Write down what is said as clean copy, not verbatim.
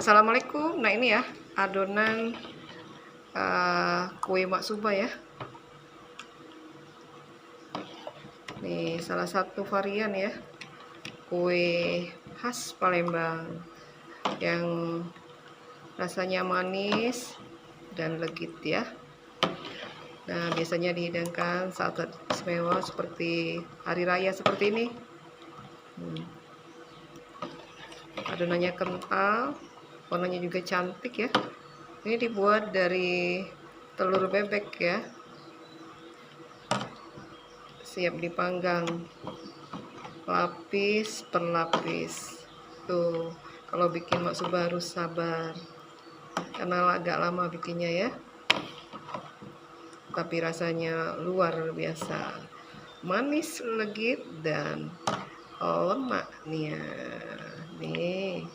Assalamualaikum. Nah ini ya adonan kue maksuba ya. Nih salah satu varian ya kue khas Palembang yang rasanya manis dan legit ya. Nah biasanya dihidangkan saat istimewa seperti hari raya seperti ini. Adonannya kental, warnanya juga cantik ya. Ini dibuat dari telur bebek ya, siap dipanggang lapis per lapis. Tuh kalau bikin maksuba harus sabar karena agak lama bikinnya ya, tapi rasanya luar biasa manis, legit dan lemaknya nih.